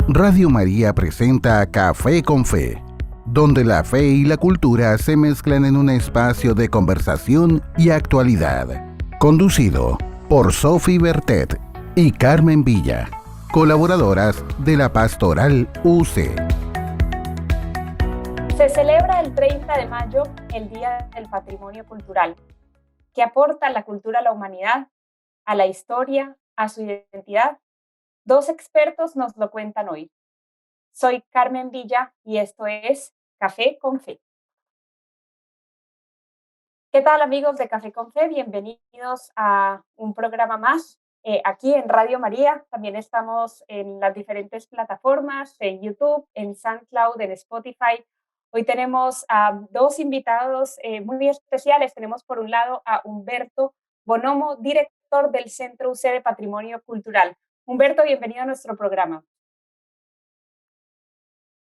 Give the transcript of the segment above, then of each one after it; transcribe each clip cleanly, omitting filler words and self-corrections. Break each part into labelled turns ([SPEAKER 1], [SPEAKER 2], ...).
[SPEAKER 1] Radio María presenta Café con Fe, donde la fe y la cultura se mezclan en un espacio de conversación y actualidad. Conducido por Sophie Bertet y Carmen Villa, colaboradoras de la Pastoral UC.
[SPEAKER 2] Se celebra el 30 de mayo el Día del Patrimonio Cultural, que aporta la cultura a la humanidad, a la historia, a su identidad. Dos expertos nos lo cuentan hoy. Soy Carmen Villa y esto es Café con Fe. ¿Qué tal, amigos de Café con Fe? Bienvenidos a un programa más aquí en Radio María. También estamos en las diferentes plataformas, en YouTube, en SoundCloud, en Spotify. Hoy tenemos a dos invitados muy especiales. Tenemos por un lado a Humberto Bonomo, director del Centro UC de Patrimonio Cultural. Humberto, bienvenido a nuestro programa.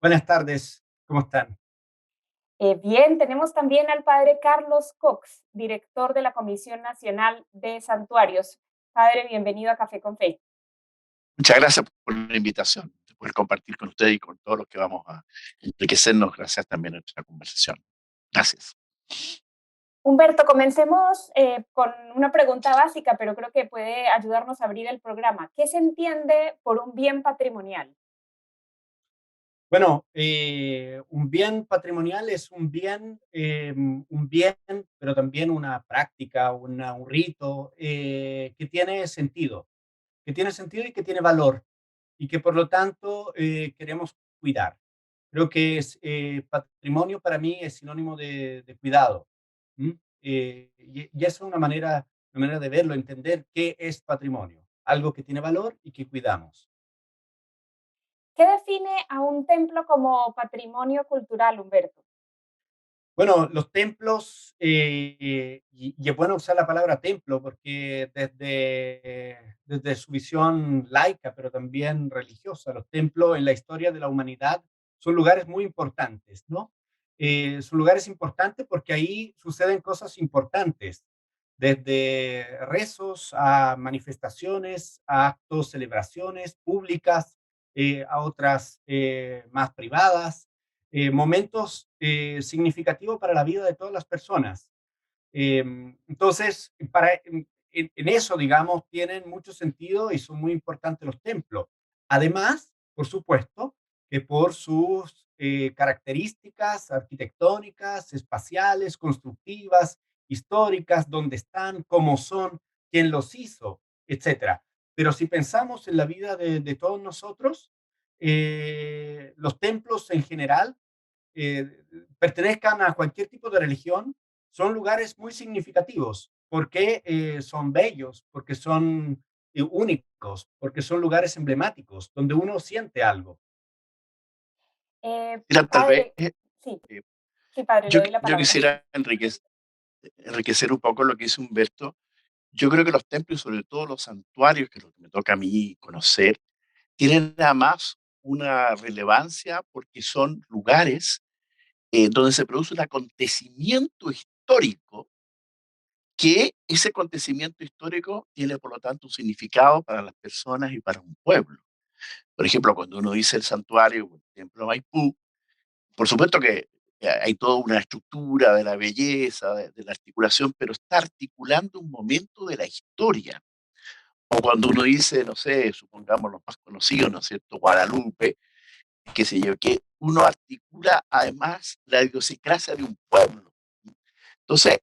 [SPEAKER 3] Buenas tardes, ¿cómo están?
[SPEAKER 2] Bien, tenemos también al padre Carlos Cox, director de la Comisión Nacional de Santuarios. Padre, bienvenido a Café con Fe.
[SPEAKER 4] Muchas gracias por la invitación, de poder compartir con ustedes y con todos los que vamos a enriquecernos gracias también a nuestra conversación. Gracias.
[SPEAKER 2] Humberto, comencemos con una pregunta básica, pero creo que puede ayudarnos a abrir el programa. ¿Qué se entiende por un bien patrimonial?
[SPEAKER 3] Bueno, un bien patrimonial es un bien, pero también una práctica, un rito que tiene sentido, y que tiene valor y que por lo tanto queremos cuidar. Creo que patrimonio para mí es sinónimo de cuidado. ¿M? Y esa es una manera de verlo, entender qué es patrimonio, algo que tiene valor y que cuidamos.
[SPEAKER 2] ¿Qué define a un templo como patrimonio cultural, Humberto?
[SPEAKER 3] Bueno, los templos, y es bueno usar la palabra templo porque desde su visión laica, pero también religiosa, los templos en la historia de la humanidad son lugares muy importantes, ¿no? Son lugares importantes porque ahí suceden cosas importantes, desde rezos a manifestaciones, a actos, celebraciones públicas, a otras más privadas, momentos significativos para la vida de todas las personas. Entonces, en eso, digamos, tienen mucho sentido y son muy importantes los templos. Además, por supuesto, que por sus características arquitectónicas, espaciales, constructivas, históricas, dónde están, cómo son, quién los hizo, etcétera. Pero si pensamos en la vida de todos nosotros, los templos en general pertenezcan a cualquier tipo de religión, son lugares muy significativos, porque son bellos, porque son únicos, porque son lugares emblemáticos, donde uno siente algo.
[SPEAKER 4] Mira, tal vez
[SPEAKER 2] Padre, sí, sí, padre, le
[SPEAKER 4] yo,
[SPEAKER 2] doy la
[SPEAKER 4] yo
[SPEAKER 2] palabra.
[SPEAKER 4] quisiera enriquecer un poco lo que dice Humberto. Yo creo que los templos, y sobre todo los santuarios, que es lo que me toca a mí conocer, tienen además una relevancia porque son lugares donde se produce un acontecimiento histórico, que ese acontecimiento histórico tiene por lo tanto un significado para las personas y para un pueblo. Por ejemplo, cuando uno dice el santuario, por ejemplo, Maipú, por supuesto que hay toda una estructura de la belleza, de la articulación, pero está articulando un momento de la historia. O cuando uno dice, no sé, supongamos los más conocidos, ¿no es cierto? Guadalupe, qué sé yo, que uno articula además la idiosincrasia de un pueblo. Entonces,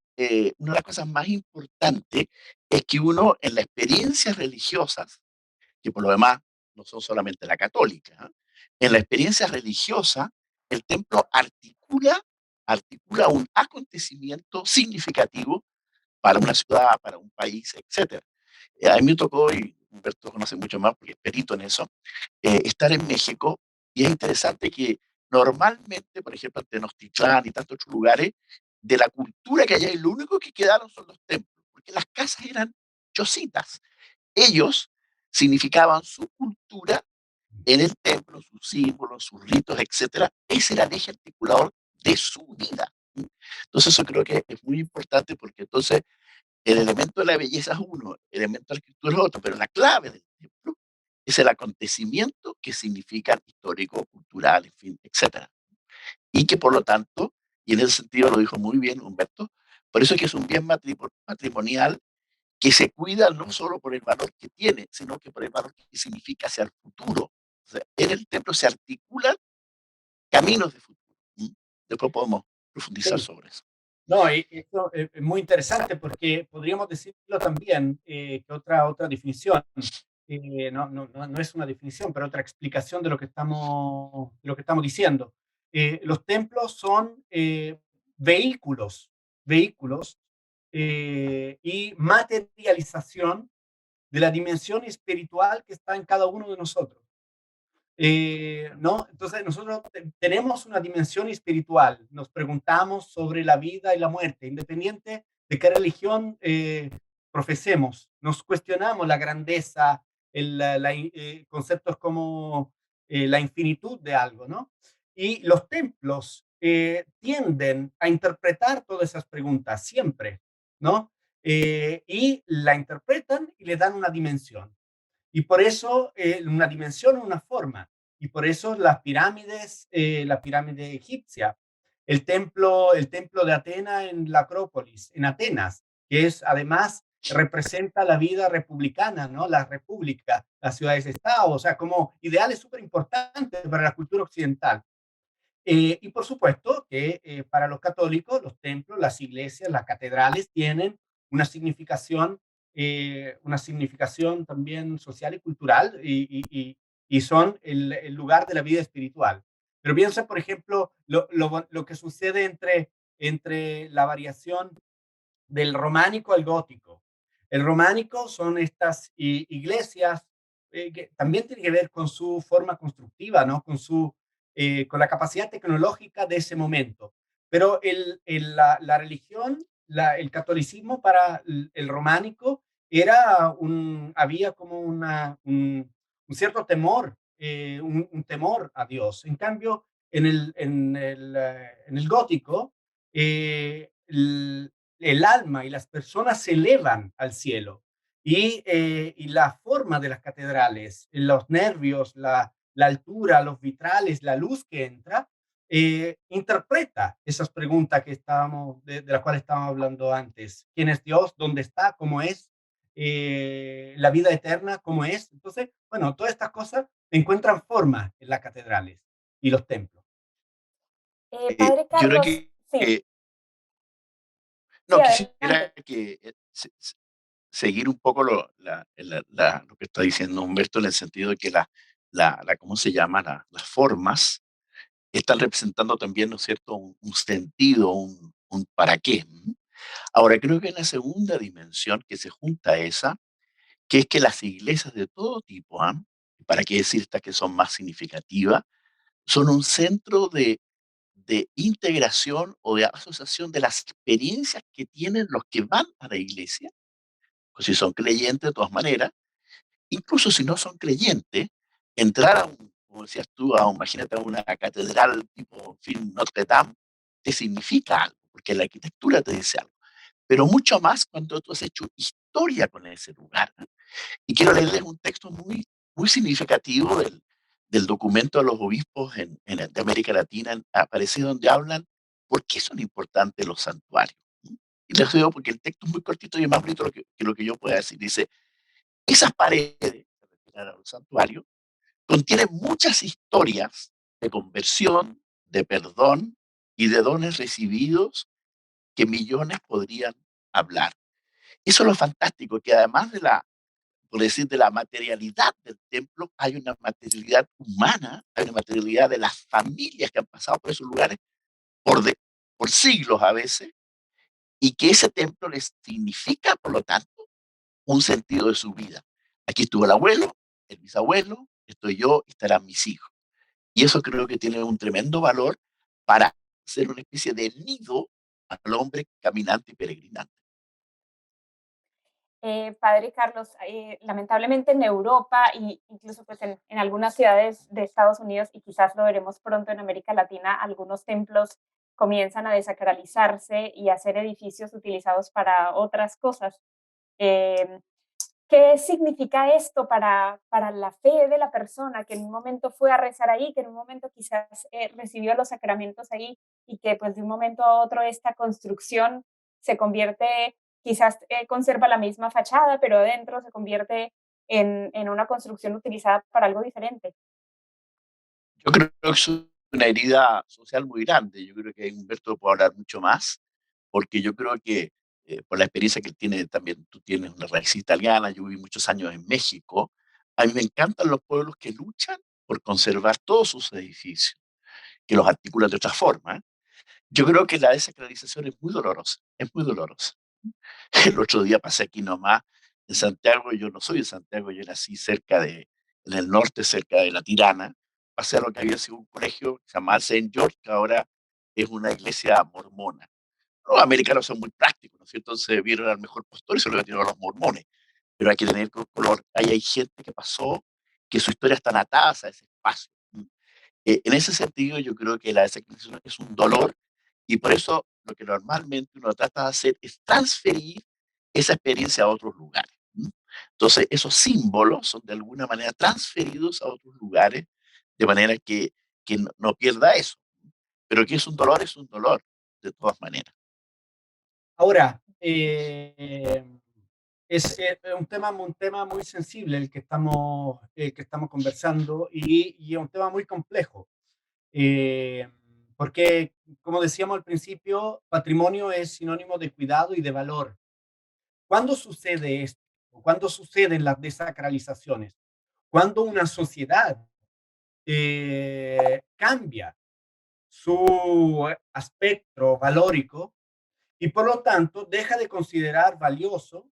[SPEAKER 4] una de las cosas más importantes es que uno en las experiencias religiosas, que por lo demás no son solamente la católica, ¿eh? En la experiencia religiosa, el templo articula un acontecimiento significativo para una ciudad, para un país, etcétera. A mí me tocó, y Humberto conoce mucho más porque es perito en eso, estar en México, y es interesante que normalmente, por ejemplo, en Tenochtitlán y tantos otros lugares, de la cultura que hay ahí, lo único que quedaron son los templos, porque las casas eran chocitas. Ellos significaban su cultura en el templo, sus símbolos, sus ritos, etcétera. Ese era el eje articulador de su vida. Entonces, eso creo que es muy importante porque entonces el elemento de la belleza es uno, el elemento de la arquitectura es otro, pero la clave del templo es el acontecimiento que significa histórico, cultural, en fin, etcétera. Y que por lo tanto, y en ese sentido lo dijo muy bien Humberto, por eso es que es un bien matrimonial que se cuida no solo por el valor que tiene, sino que por el valor que significa hacia el futuro. O sea, en el templo se articulan caminos de futuro. Después podemos profundizar
[SPEAKER 3] Sí.
[SPEAKER 4] sobre eso.
[SPEAKER 3] No, y esto es muy interesante porque podríamos decirlo también que otra definición, no es una definición, pero otra explicación de lo que estamos diciendo. Los templos son vehículos y materialización de la dimensión espiritual que está en cada uno de nosotros. ¿No? Entonces nosotros tenemos una dimensión espiritual, nos preguntamos sobre la vida y la muerte, independiente de qué religión profesemos, nos cuestionamos la grandeza, conceptos como la infinitud de algo, ¿no? Y los templos tienden a interpretar todas esas preguntas siempre, ¿no? Y la interpretan y le dan una dimensión. Y por eso una dimensión, una forma. Y por eso la pirámide egipcia, el templo de Atenas en la Acrópolis, en Atenas, que es además representa la vida republicana, ¿no? La república, las ciudades-estado, o sea, como ideales súper importantes para la cultura occidental. Y por supuesto que para los católicos los templos, las iglesias, las catedrales tienen una significación también social y cultural y son el lugar de la vida espiritual. Pero piensa, por ejemplo, lo que sucede entre la variación del románico al gótico. El románico son estas iglesias que también tiene que ver con su forma constructiva, ¿no? Con la capacidad tecnológica de ese momento. Pero la religión, el catolicismo para el románico había como un cierto temor, un temor a Dios. En cambio, en el gótico, el alma y las personas se elevan al cielo. Y la forma de las catedrales, los nervios, la altura, los vitrales, la luz que entra, interpreta esas preguntas de las cuales estábamos hablando antes. ¿Quién es Dios? ¿Dónde está? ¿Cómo es? La vida eterna, ¿cómo es? Entonces, bueno, todas estas cosas encuentran forma en las catedrales y los templos.
[SPEAKER 2] Padre
[SPEAKER 4] Yo creo
[SPEAKER 2] Carlos, sí,
[SPEAKER 4] no,
[SPEAKER 2] sí,
[SPEAKER 4] quisiera
[SPEAKER 2] adelante.
[SPEAKER 4] que seguir un poco lo que está diciendo Humberto en el sentido de que ¿cómo se llama? Las formas están representando también, ¿no es cierto?, un sentido, un para qué. Ahora, creo que hay una segunda dimensión que se junta a esa, que es que las iglesias de todo tipo, para qué decir estas que son más significativas, son un centro de integración o de asociación de las experiencias que tienen los que van a la iglesia, pues si son creyentes de todas maneras, incluso si no son creyentes, entrar como decías tú, imagínate a una catedral tipo en fin, Notre Dame, te significa algo, porque la arquitectura te dice algo, pero mucho más cuando tú has hecho historia con ese lugar. Y quiero leerles un texto muy significativo del documento de los obispos de América Latina, aparece donde hablan por qué son importantes los santuarios. Y les digo porque el texto es muy cortito y es más bonito que lo que yo pueda decir. Dice, esas paredes, a los santuarios, contienen muchas historias de conversión, de perdón y de dones recibidos que millones podrían hablar. Eso es lo fantástico, que además por decir, de la materialidad del templo, hay una materialidad humana, hay una materialidad de las familias que han pasado por esos lugares por, de, por siglos a veces, y que ese templo les significa, por lo tanto, un sentido de su vida. Aquí estuvo el abuelo, el bisabuelo, estoy yo, estarán mis hijos. Y eso creo que tiene un tremendo valor para ser una especie de nido al hombre caminante y peregrinante.
[SPEAKER 2] Padre Carlos, lamentablemente en Europa e incluso pues en algunas ciudades de Estados Unidos y quizás lo veremos pronto en América Latina, algunos templos comienzan a desacralizarse y a ser edificios utilizados para otras cosas. Eh, ¿Qué significa esto para la fe de la persona que en un momento fue a rezar ahí, que en un momento quizás recibió los sacramentos ahí y que pues de un momento a otro esta construcción se convierte, quizás conserva la misma fachada, pero adentro se convierte en una construcción utilizada para algo diferente?
[SPEAKER 4] Yo creo que es una herida social muy grande. Yo creo que Humberto puede hablar mucho más, porque yo creo que por la experiencia que él tiene también, tú tienes una raíz italiana, yo viví muchos años en México. A mí me encantan los pueblos que luchan por conservar todos sus edificios, que los articulan de otra forma. ¿Eh? Yo creo que la desacralización es muy dolorosa, es muy dolorosa. El otro día pasé aquí nomás en Santiago, yo no soy de Santiago, yo nací en el norte, cerca de La Tirana. Pasé a lo que había sido un colegio que se llamaba Saint George, que ahora es una iglesia mormona. Los americanos son muy prácticos, ¿no es cierto? Entonces vieron al mejor postor y se lo metieron a los mormones. Pero hay que tener color. Ahí hay gente que pasó, que su historia está atada a ese espacio. En ese sentido, yo creo que la desacralización es un dolor y por eso lo que normalmente uno trata de hacer es transferir esa experiencia a otros lugares. ¿M? Entonces, esos símbolos son de alguna manera transferidos a otros lugares de manera que no pierda eso. Pero que es un dolor, de todas maneras.
[SPEAKER 3] Ahora, es un tema muy sensible que estamos conversando y es un tema muy complejo. Eh, Porque, como decíamos al principio, patrimonio es sinónimo de cuidado y de valor. ¿Cuándo sucede esto? ¿Cuándo suceden las desacralizaciones? Cuando una sociedad cambia su aspecto valórico y por lo tanto deja de considerar valioso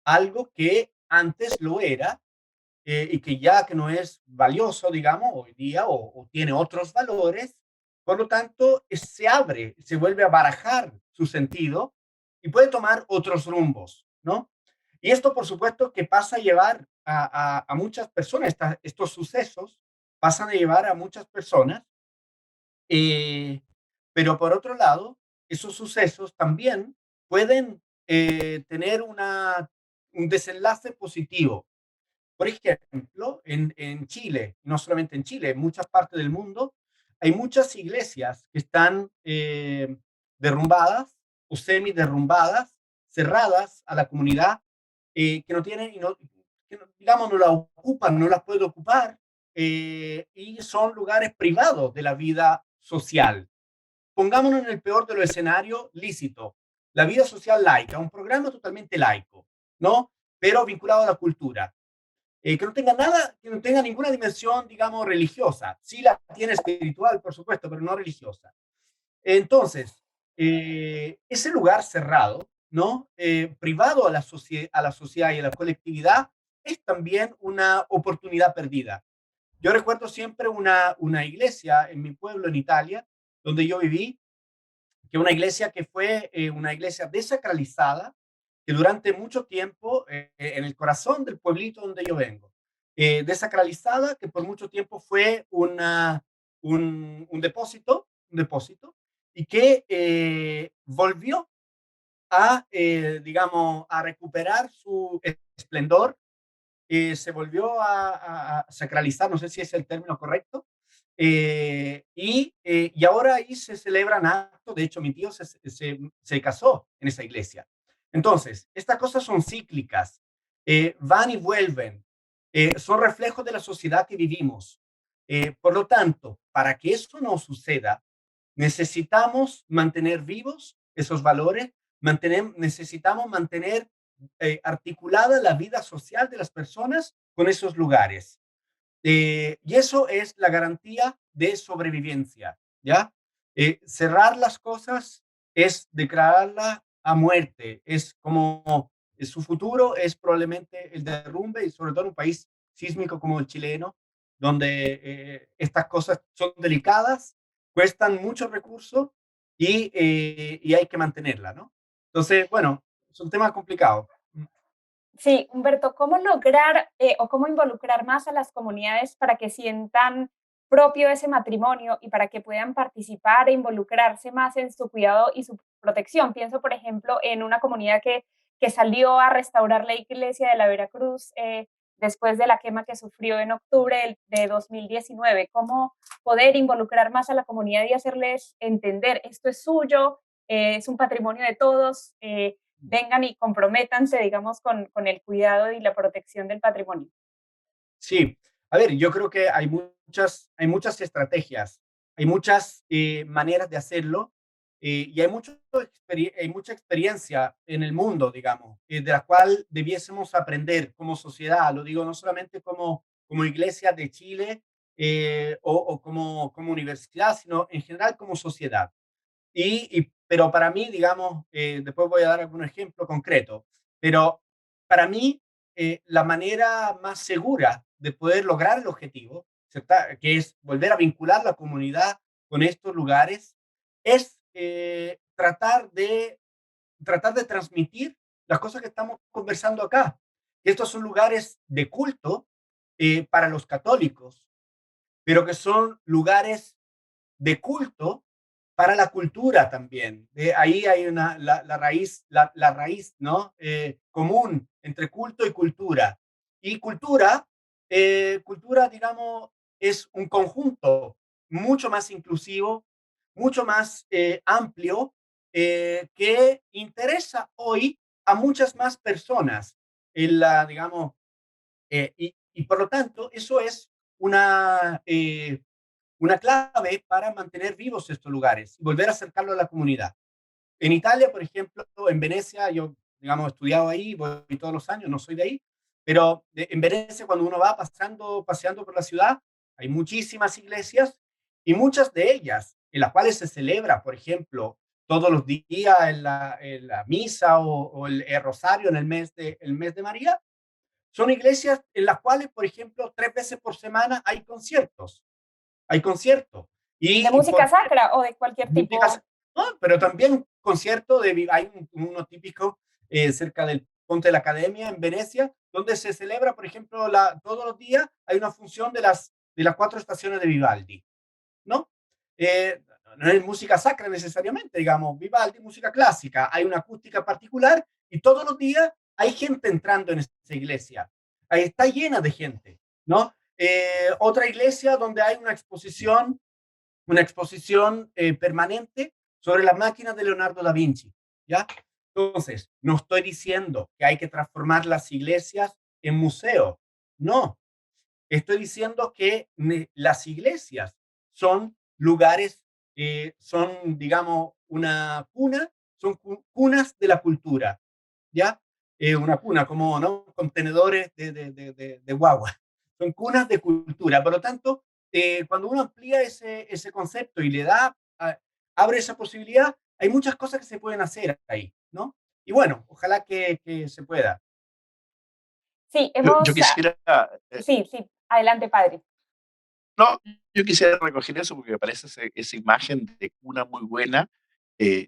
[SPEAKER 3] algo que antes lo era y que ya que no es valioso, digamos, hoy día o tiene otros valores, por lo tanto se abre, se vuelve a barajar su sentido y puede tomar otros rumbos, ¿no? Y esto, por supuesto, que pasa a llevar a muchas personas, estos sucesos pasan a llevar a muchas personas, eh, pero por otro lado, esos sucesos también pueden tener un desenlace positivo. Por ejemplo, en Chile, no solamente en Chile, en muchas partes del mundo, hay muchas iglesias que están derrumbadas o semi derrumbadas, cerradas a la comunidad, que no tienen, que digamos, no la ocupan, no las puede ocupar, y son lugares privados de la vida social. Pongámonos en el peor de los escenarios, lícito, la vida social laica, un programa totalmente laico, ¿no? Pero vinculado a la cultura que no tenga nada, que no tenga ninguna dimensión, digamos, religiosa. Sí la tiene espiritual, por supuesto, pero no religiosa. Entonces, ese lugar cerrado, ¿no? Privado a la sociedad y a la colectividad, es también una oportunidad perdida. Yo recuerdo siempre una iglesia en mi pueblo, en Italia, donde yo viví, que una iglesia que fue una iglesia desacralizada, que durante mucho tiempo, en el corazón del pueblito donde yo vengo, desacralizada, que por mucho tiempo fue un depósito, y que volvió digamos, a recuperar su esplendor, se volvió a sacralizar, no sé si es el término correcto, y ahora ahí se celebran actos, de hecho mi tío se casó en esa iglesia. Entonces, estas cosas son cíclicas, van y vuelven, son reflejos de la sociedad que vivimos. Por lo tanto, para que eso no suceda, necesitamos mantener vivos esos valores, necesitamos mantener articulada la vida social de las personas con esos lugares. Y eso es la garantía de sobrevivencia, ¿ya? Cerrar las cosas es declararla a muerte, es como su futuro es probablemente el derrumbe y sobre todo en un país sísmico como el chileno, donde estas cosas son delicadas, cuestan muchos recursos y hay que mantenerla, ¿no? Entonces, bueno, es un tema complicado.
[SPEAKER 2] Sí, Humberto, ¿cómo lograr o cómo involucrar más a las comunidades para que sientan propio ese matrimonio y para que puedan participar e involucrarse más en su cuidado y su protección? Pienso, por ejemplo, en una comunidad que que salió a restaurar la iglesia de la Veracruz después de la quema que sufrió en octubre de 2019. ¿Cómo poder involucrar más a la comunidad y hacerles entender esto es suyo, es un patrimonio de todos, vengan y comprométanse, digamos, con el cuidado y la protección del patrimonio?
[SPEAKER 3] Sí, a ver, yo creo que hay muchas estrategias, hay muchas maneras de hacerlo y hay mucha experiencia en el mundo, digamos, de la cual debiésemos aprender como sociedad, lo digo no solamente como Iglesia de Chile o como universidad, sino en general como sociedad. Pero para mí, digamos, después voy a dar algún ejemplo concreto, pero para mí la manera más segura de poder lograr el objetivo, ¿cierto? Que es volver a vincular la comunidad con estos lugares, es tratar de transmitir las cosas que estamos conversando acá. Estos son lugares de culto para los católicos, pero que son lugares de culto para la cultura también. Ahí hay la raíz, ¿no? Común entre culto y cultura. Y cultura, digamos, es un conjunto mucho más inclusivo, mucho más amplio, que interesa hoy a muchas más personas. Digamos, y por lo tanto, eso es una clave para mantener vivos estos lugares y volver a acercarlo a la comunidad. En Italia, por ejemplo, en Venecia, yo, digamos, he estudiado ahí, voy todos los años, no soy de ahí, pero en Venecia, cuando uno va paseando por la ciudad, hay muchísimas iglesias y muchas de ellas en las cuales se celebra, por ejemplo, todos los días en la misa o el rosario en el mes de María, son iglesias en las cuales, por ejemplo, 3 veces por semana hay conciertos.
[SPEAKER 2] ¿De
[SPEAKER 3] Y
[SPEAKER 2] música
[SPEAKER 3] por
[SPEAKER 2] sacra o de cualquier
[SPEAKER 3] música,
[SPEAKER 2] tipo?
[SPEAKER 3] ¿no? Pero también un concierto hay uno típico cerca del Ponte de la Academia en Venecia, donde se celebra, por ejemplo, todos los días hay una función de las 4 estaciones de Vivaldi, ¿no? No es música sacra necesariamente, digamos, Vivaldi, música clásica, hay una acústica particular y todos los días hay gente entrando en esa iglesia. Ahí está llena de gente, ¿no? Otra iglesia donde hay una exposición permanente sobre las máquinas de Leonardo da Vinci, ¿ya? Entonces, no estoy diciendo que hay que transformar las iglesias en museos, no, estoy diciendo que las iglesias son lugares, son, digamos, una cuna, son cunas de la cultura, ¿ya? Una cuna, como, ¿no? Contenedores de guagua. Son cunas de cultura. Por lo tanto, cuando uno amplía ese concepto y abre esa posibilidad, hay muchas cosas que se pueden hacer ahí, ¿no? Y bueno, ojalá que se pueda.
[SPEAKER 2] Sí,
[SPEAKER 4] Yo quisiera,
[SPEAKER 2] sí, sí, adelante, padre.
[SPEAKER 4] no, yo quisiera recoger eso porque me parece esa imagen de cuna muy buena,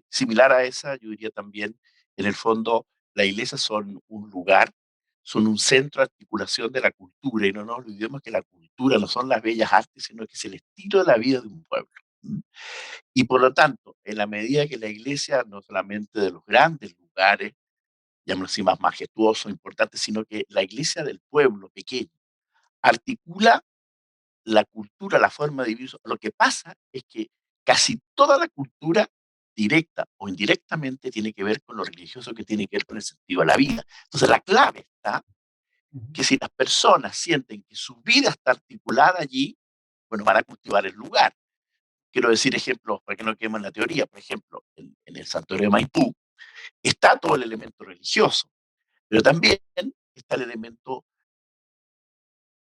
[SPEAKER 4] similar a esa, yo diría también, en el fondo, las iglesias son un lugar, son un centro de articulación de la cultura, y no nos olvidemos que la cultura no son las bellas artes, sino que es el estilo de la vida de un pueblo. ¿Mm? Y por lo tanto, en la medida que la iglesia, no solamente de los grandes lugares, llamémoslo así, más majestuosos, importantes, sino que la iglesia del pueblo pequeño, articula la cultura, la forma de vivir. Lo que pasa es que casi toda la cultura, directa o indirectamente, tiene que ver con lo religioso, que tiene que ver con el sentido de la vida. Entonces, la clave está que si las personas sienten que su vida está articulada allí, bueno, van a cultivar el lugar. Quiero decir ejemplos para que no quedemos en la teoría. Por ejemplo, en el santuario de Maipú está todo el elemento religioso, pero también está el elemento,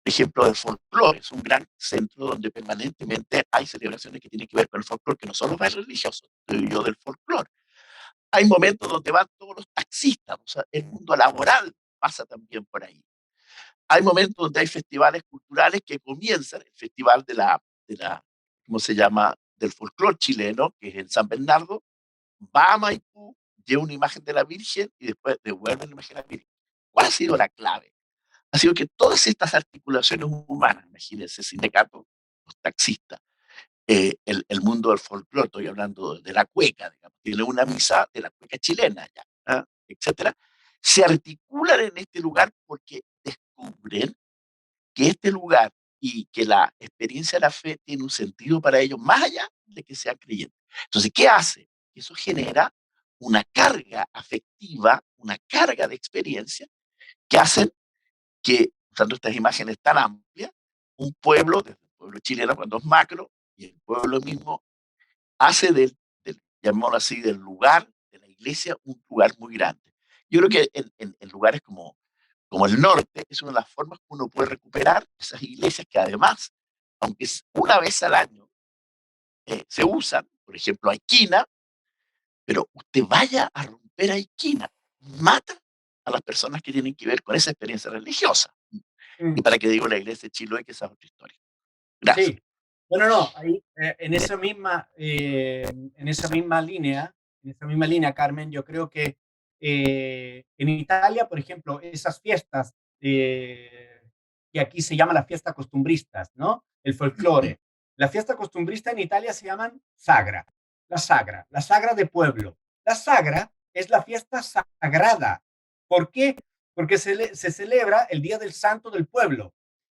[SPEAKER 4] ejemplo, del folclore. Es un gran centro donde permanentemente hay celebraciones que tienen que ver con el folclore, que no solo es religioso, yo del folclore. Hay momentos donde van todos los taxistas, o sea, el mundo laboral pasa también por ahí. Hay momentos donde hay festivales culturales que comienzan, el festival de la ¿cómo se llama?, del folclore chileno, que es en San Bernardo, va a Maipú, lleva una imagen de la Virgen y después devuelve la imagen de la Virgen. ¿Cuál ha sido la clave? Ha sido que todas estas articulaciones humanas, imagínense, sindicatos, los taxistas, el mundo del folclore, estoy hablando de la cueca, digamos, tiene una misa de la cueca chilena, ya, ¿ah? Etcétera, se articulan en este lugar porque descubren que este lugar y que la experiencia de la fe tiene un sentido para ellos más allá de que sean creyentes. Entonces, ¿qué hace? Eso genera una carga afectiva, una carga de experiencia que hacen que, usando estas imágenes tan amplias, un pueblo, desde el pueblo chileno cuando es macro, y el pueblo mismo hace llamémoslo así, del lugar de la iglesia un lugar muy grande. Yo creo que en lugares como el norte es una de las formas que uno puede recuperar esas iglesias que además, aunque es una vez al año, se usan, por ejemplo, a esquina, pero usted vaya a romper a esquina, mata a las personas que tienen que ver con esa experiencia religiosa. Y
[SPEAKER 3] Mm,
[SPEAKER 4] para que digo la iglesia de Chiloé, que esa es otra historia. Gracias.
[SPEAKER 3] sí. Bueno, no, ahí, en esa misma línea, Carmen, yo creo que en Italia, por ejemplo, esas fiestas que aquí se llaman las fiestas costumbristas, ¿no? El folclore. La fiesta costumbrista en Italia se llaman sagra, la sagra de pueblo. La sagra es la fiesta sagrada. ¿Por qué? Porque se celebra el Día del Santo del Pueblo.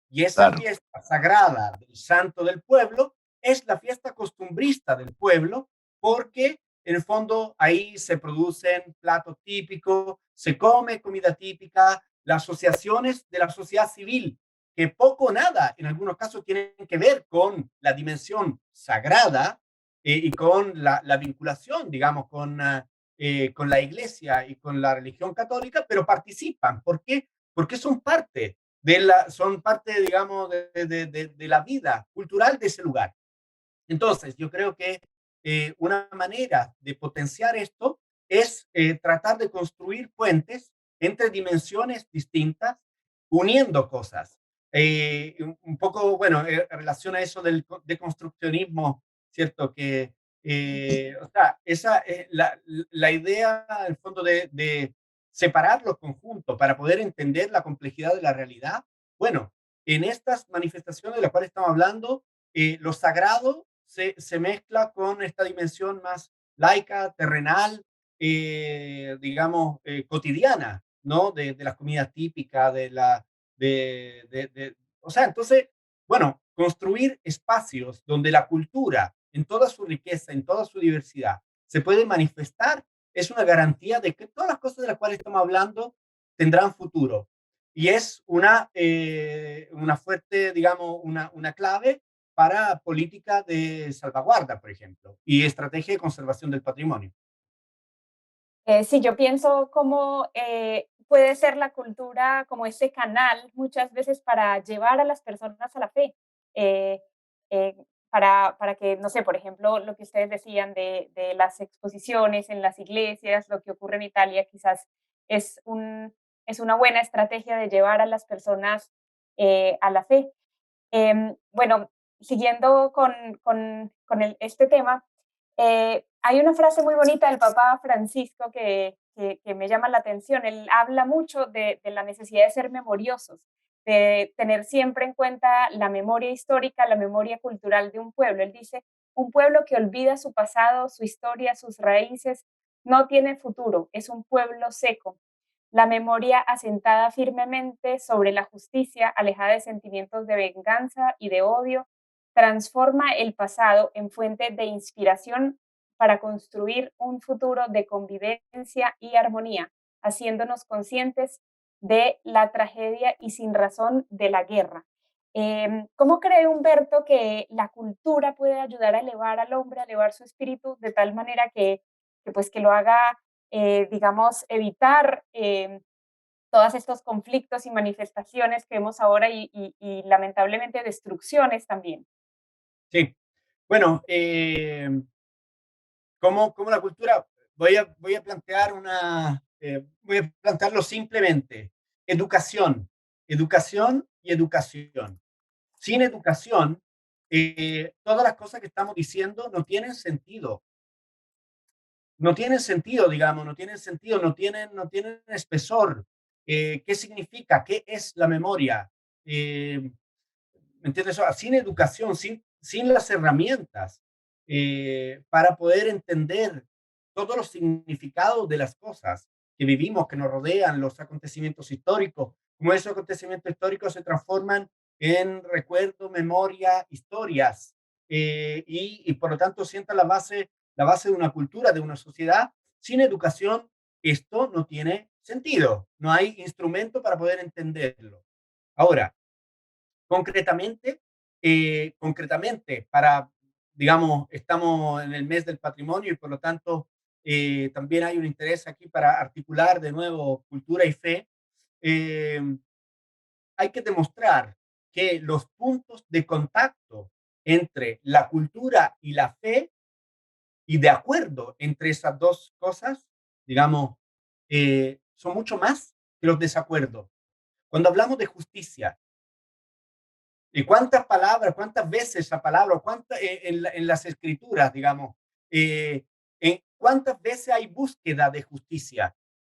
[SPEAKER 3] Y esa
[SPEAKER 4] Claro,
[SPEAKER 3] fiesta sagrada del santo del pueblo es la fiesta costumbrista del pueblo, porque en el fondo ahí se producen platos típicos, se come comida típica, las asociaciones de la sociedad civil, que poco o nada en algunos casos tienen que ver con la dimensión sagrada y con la vinculación, digamos, con la iglesia y con la religión católica, pero participan. ¿Por qué? Porque son parte, digamos, de la vida cultural de ese lugar. Entonces, yo creo que una manera de potenciar esto es tratar de construir puentes entre dimensiones distintas, uniendo cosas. Un poco, bueno, en relación a eso del deconstruccionismo, ¿cierto? O sea, la idea, en el fondo, de separar los conjuntos para poder entender la complejidad de la realidad. Bueno, en estas manifestaciones de las cuales estamos hablando, lo sagrado se mezcla con esta dimensión más laica, terrenal, digamos, cotidiana, ¿no? De las comidas típicas, o sea, entonces, bueno, construir espacios donde la cultura, en toda su riqueza, en toda su diversidad, se puede manifestar, es una garantía de que todas las cosas de las cuales estamos hablando tendrán futuro. Y es una fuerte, digamos, una clave para política de salvaguarda, por ejemplo, y estrategia de conservación del patrimonio.
[SPEAKER 2] Sí, yo pienso cómo puede ser la cultura como ese canal muchas veces para llevar a las personas a la fe, eh, para que, no sé, por ejemplo, lo que ustedes decían de las exposiciones en las iglesias, lo que ocurre en Italia, quizás es, es una buena estrategia de llevar a las personas a la fe. Bueno, siguiendo este tema, hay una frase muy bonita del Papa Francisco que me llama la atención. Él habla mucho de la necesidad de ser memoriosos, de tener siempre en cuenta la memoria histórica, la memoria cultural de un pueblo. Él dice, un pueblo que olvida su pasado, su historia, sus raíces, no tiene futuro, es un pueblo seco. La memoria asentada firmemente sobre la justicia, alejada de sentimientos de venganza y de odio, transforma el pasado en fuente de inspiración para construir un futuro de convivencia y armonía, haciéndonos conscientes de la tragedia y sin razón de la guerra. ¿Cómo cree Humberto que la cultura puede ayudar a elevar al hombre, a elevar su espíritu de tal manera pues, que lo haga, digamos, evitar todos estos conflictos y manifestaciones que vemos ahora y lamentablemente destrucciones también?
[SPEAKER 3] Sí. Bueno, como la cultura, voy a plantear voy a plantearlo simplemente. Educación, educación y educación. Sin educación, todas las cosas que estamos diciendo no tienen sentido. No tienen sentido, digamos, no tienen espesor. ¿Qué significa? ¿Qué es la memoria? ¿Me entiendes? Sin educación, sin las herramientas para poder entender todos los significados de las cosas, que vivimos, que nos rodean, los acontecimientos históricos, como esos acontecimientos históricos se transforman en recuerdo, memoria, historias, y por lo tanto sientan la base de una cultura, de una sociedad. Sin educación, esto no tiene sentido, no hay instrumento para poder entenderlo. Ahora, concretamente, para, digamos, estamos en el mes del patrimonio y por lo tanto también hay un interés aquí para articular de nuevo cultura y fe. eh, Hay que demostrar que los puntos de contacto entre la cultura y la fe y de acuerdo entre esas dos cosas, digamos, son mucho más que los desacuerdos. Cuando hablamos de justicia, ¿y cuántas palabras, cuántas veces esa palabra, en las escrituras, digamos, cuántas veces hay búsqueda de justicia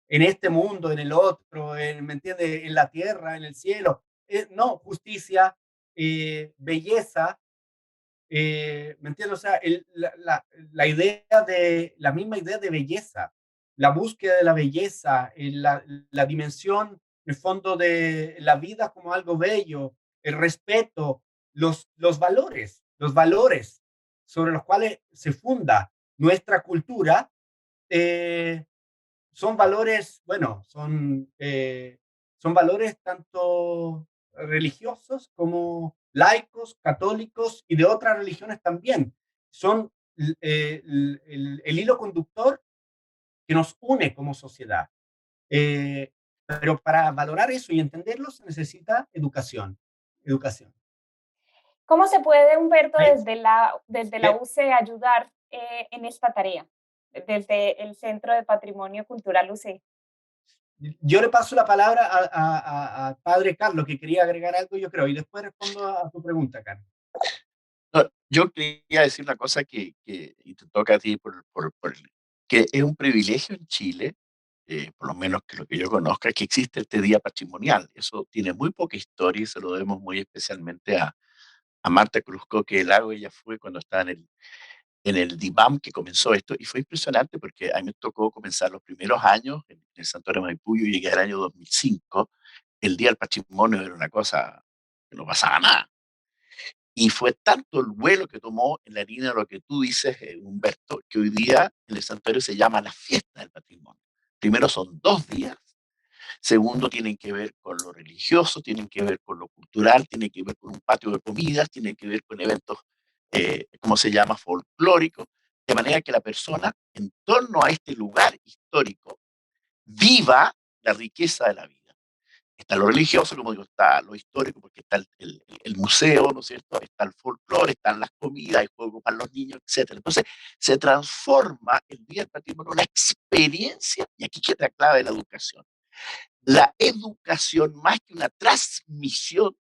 [SPEAKER 3] en este mundo, en el otro, ¿me entiendes? En la tierra, en el cielo? No, justicia, belleza, ¿me entiendes? O sea, la idea la misma idea de belleza, la búsqueda de la belleza, la dimensión, en el fondo, de la vida como algo bello, el respeto, los valores sobre los cuales se funda nuestra cultura, eh, son valores, bueno, son valores tanto religiosos como laicos, católicos y de otras religiones también. Son el hilo conductor que nos une como sociedad. Pero para valorar eso y entenderlo se necesita educación. Educación.
[SPEAKER 2] ¿Cómo se puede, Humberto,
[SPEAKER 3] Ahí,
[SPEAKER 2] desde la UCE ayudar en esta tarea, desde el Centro de Patrimonio Cultural UCE?
[SPEAKER 3] yo le paso la palabra a padre Carlos, que quería agregar algo, yo creo, y después respondo a tu pregunta, Carlos.
[SPEAKER 4] No, yo quería decir una cosa y te toca a ti que es un privilegio en Chile, por lo menos que lo que yo conozca, que existe este día patrimonial. Eso tiene muy poca historia y se lo debemos muy especialmente a Marta Cruzco, que el lago ella fue cuando estaba en el DIVAM que comenzó esto, y fue impresionante porque a mí me tocó comenzar los primeros años en el Santuario Maipú. Yo llegué al año 2005, el Día del Patrimonio era una cosa que no pasaba nada. Y fue tanto el vuelo que tomó en la línea de lo que tú dices, Humberto, que hoy día en el santuario se llama la fiesta del patrimonio. Primero son 2 días, segundo tienen que ver con lo religioso, tienen que ver con lo cultural, tienen que ver con un patio de comidas, tienen que ver con eventos, ¿cómo se llama?, folclóricos, de manera que la persona en torno a este lugar histórico viva la riqueza de la vida. Está lo religioso, como digo, está lo histórico, porque está el museo, ¿no es cierto? Está el folclore, están las comidas, hay juegos para los niños, etcétera. Entonces, se transforma el Día del Patrimonio en una experiencia, y aquí queda la clave de la educación. La educación, más que una transmisión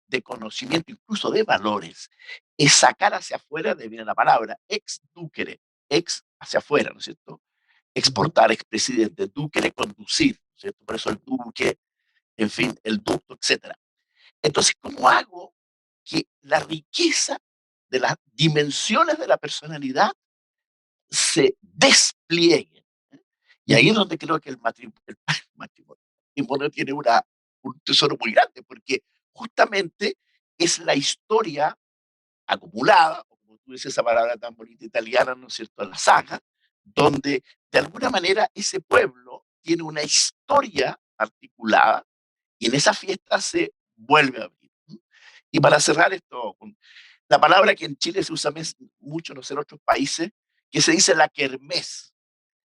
[SPEAKER 4] de conocimiento, incluso de valores, es sacar hacia afuera, de viene la palabra, ex ducere, ex hacia afuera, ¿no es cierto? Exportar, expresidente, ducere, conducir, ¿no es cierto? Por eso el duque, en fin, el ducto, etcétera. Entonces, ¿cómo hago que la riqueza de las dimensiones de la personalidad se desplieguen? Y ahí es donde creo que matrimonio tiene un tesoro muy grande, porque justamente es la historia acumulada, o como tú dices esa palabra tan bonita italiana, ¿no es cierto?, la saga, donde de alguna manera ese pueblo tiene una historia articulada y en esa fiesta se vuelve a abrir. Y para cerrar esto, la palabra que en Chile se usa mucho, no sé, en otros países, que se dice la kermés.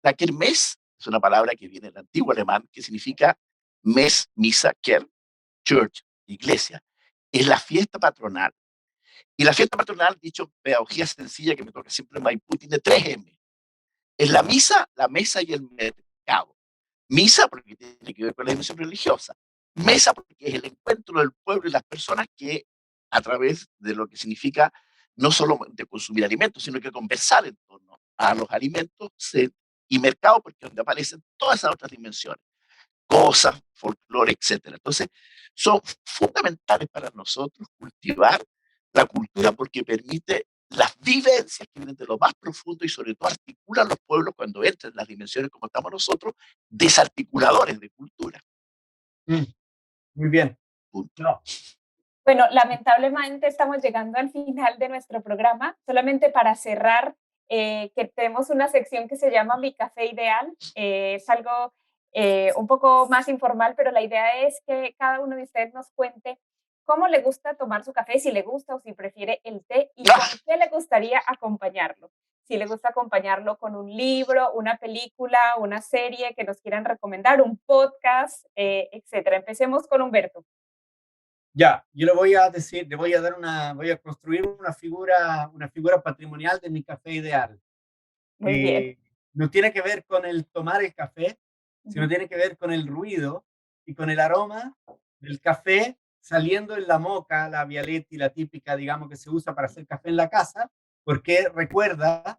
[SPEAKER 4] La kermés es una palabra que viene del antiguo alemán, que significa mes, misa, ker, church, iglesia. Es la fiesta patronal. Y la fiesta patronal, dicho pedagogía sencilla que me toca siempre en Maipú, tiene 3 M. Es la misa, la mesa y el mercado. Misa porque tiene que ver con la dimensión religiosa. Mesa porque es el encuentro del pueblo y las personas que a través de lo que significa no solo de consumir alimentos, sino que conversar en torno a los alimentos, y mercado porque es donde aparecen todas esas otras dimensiones, cosas, folclore, etcétera. Entonces, son fundamentales para nosotros cultivar la cultura porque permite las vivencias que vienen de lo más profundo y sobre todo articulan los pueblos cuando entran en las dimensiones como estamos nosotros, desarticuladores de cultura.
[SPEAKER 3] Muy bien.
[SPEAKER 4] Punto.
[SPEAKER 3] No.
[SPEAKER 2] Bueno, lamentablemente estamos llegando al final de nuestro programa. Solamente para cerrar, que tenemos una sección que se llama Mi Café Ideal. Es algo un poco más informal, pero la idea es que cada uno de ustedes nos cuente cómo le gusta tomar su café, si le gusta o si prefiere el té y con qué le gustaría acompañarlo. Si le gusta acompañarlo con un libro, una película, una serie que nos quieran recomendar, un podcast, etcétera. Empecemos con Humberto.
[SPEAKER 3] Ya, yo le voy a decir, voy a construir una figura patrimonial de mi café ideal.
[SPEAKER 2] Muy bien.
[SPEAKER 3] No tiene que ver con el tomar el café, sino
[SPEAKER 2] Ujú.
[SPEAKER 3] tiene que ver con el ruido y con el aroma del café saliendo en la moka, la Vialetti, la típica, digamos, que se usa para hacer café en la casa, porque recuerda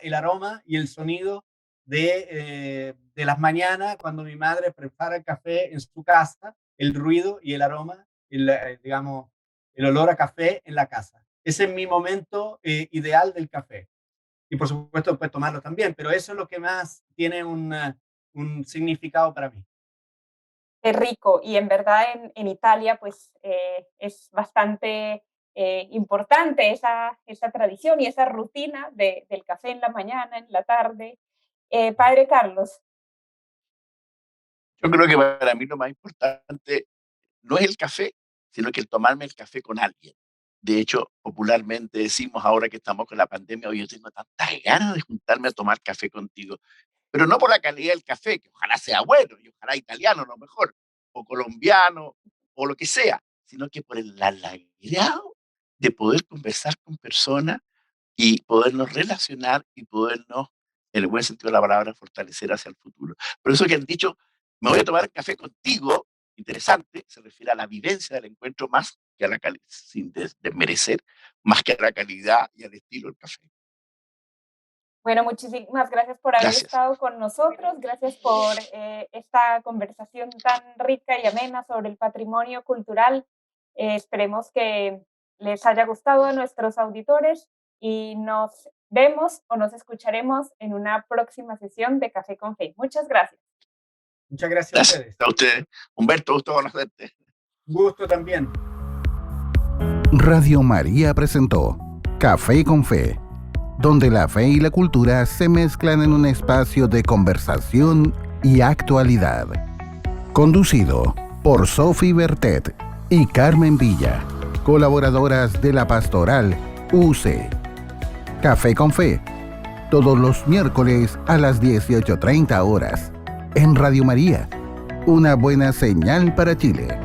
[SPEAKER 3] el aroma y el sonido de las mañanas cuando mi madre prepara el café en su casa, el ruido y el aroma, digamos, el olor a café en la casa. Ese es mi momento ideal del café. Y por supuesto puedes tomarlo también, pero eso es lo que más tiene un significado para mí.
[SPEAKER 2] Es rico y en verdad en Italia pues es bastante importante esa tradición y esa rutina del café en la mañana, en la tarde. Padre Carlos.
[SPEAKER 4] Yo creo que para mí lo más importante no es el café, sino que el tomarme el café con alguien. De hecho, popularmente decimos ahora que estamos con la pandemia, oye, yo tengo tantas ganas de juntarme a tomar café contigo, pero no por la calidad del café, que ojalá sea bueno y ojalá italiano a lo mejor, o colombiano, o lo que sea, sino que por el agrado de poder conversar con personas y podernos relacionar y podernos, en el buen sentido de la palabra, fortalecer hacia el futuro. Por eso que han dicho, me voy a tomar café contigo, interesante, se refiere a la vivencia del encuentro más que a la calidad, sin desmerecer, más que a la calidad y al estilo del café.
[SPEAKER 2] Bueno, muchísimas gracias por haber
[SPEAKER 4] Gracias.
[SPEAKER 2] estado con nosotros, gracias por esta conversación tan rica y amena sobre el patrimonio cultural. Esperemos que les haya gustado a nuestros auditores y nos vemos o nos escucharemos en una próxima sesión de Café con Fe. Muchas gracias.
[SPEAKER 3] Muchas gracias a
[SPEAKER 4] Gracias
[SPEAKER 3] ustedes.
[SPEAKER 4] a ustedes. Humberto, gusto conocerte.
[SPEAKER 3] Gusto también.
[SPEAKER 1] Radio María presentó Café con Fe, donde la fe y la cultura se mezclan en un espacio de conversación y actualidad. Conducido por Sophie Bertet y Carmen Villa, colaboradoras de la Pastoral UC. Café con Fe, todos los miércoles a las 18:30 horas, en Radio María, una buena señal para Chile.